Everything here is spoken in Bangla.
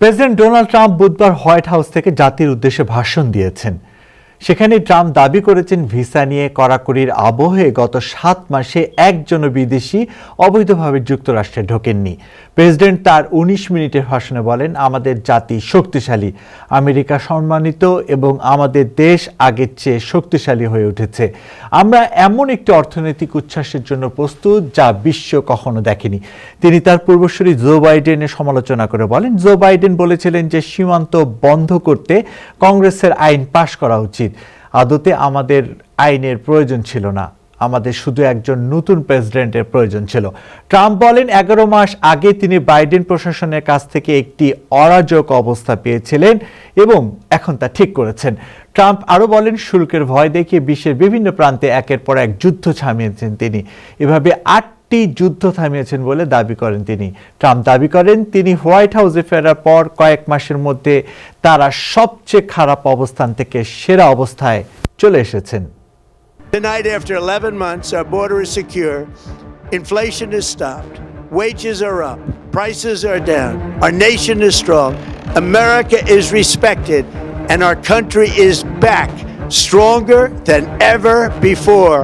প্রেসিডেন্ট ডোনাল্ড ট্রাম্প বুধবার হোয়াইট হাউস থেকে জাতির উদ্দেশ্যে ভাষণ দিয়েছেন। সেখানে ট্রাম্প দাবি করেছেন ভিসা নিয়ে কড়াকড়ির আবহে গত 7 মাসে একজনও বিদেশি অবৈধভাবে যুক্তরাষ্ট্রে ঢোকেননি। প্রেসিডেন্ট তার 19 মিনিটের ভাষণে বলেন, আমাদের জাতি শক্তিশালী, আমেরিকা সম্মানিত এবং আমাদের দেশ আগের চেয়ে শক্তিশালী হয়ে উঠেছে। আমরা এমন একটি অর্থনৈতিক উচ্ছ্বাসের জন্য প্রস্তুত যা বিশ্ব কখনো দেখেনি। তিনি তার পূর্বসূরি জো বাইডেনের সমালোচনা করে বলেন, জো বাইডেন বলেছিলেন যে সীমান্ত বন্ধ করতে কংগ্রেসের আইন পাশ করা উচিত। আদতে আমাদের আইনের প্রয়োজন ছিল না, আমাদের শুধু একজন নতুন প্রেসিডেন্টের প্রয়োজন ছিল। ট্রাম্প বলেন, 11 মাস আগে তিনি বাইডেন প্রশাসনের কাছ থেকে একটি অরাজক অবস্থা পেয়েছিলেন এবং এখন তা ঠিক করেছেন। ট্রাম্প আরও বলেন, শুল্কের ভয় দেখিয়ে বিশ্বের বিভিন্ন প্রান্তে একের পর এক যুদ্ধ থামিয়েছেন তিনি। এভাবে 8টি যুদ্ধ থামিয়েছেন বলে দাবি করেন তিনি। ট্রাম্প দাবি করেন, তিনি হোয়াইট হাউসে ফেরার পর কয়েক মাসের মধ্যে তারা সবচেয়ে খারাপ অবস্থান থেকে সেরা অবস্থায় চলে এসেছেন। Tonight, after 11 months, our border is secure, inflation is stopped, wages are up, prices are down, our nation is strong, America is respected, and our country is back, stronger than ever before.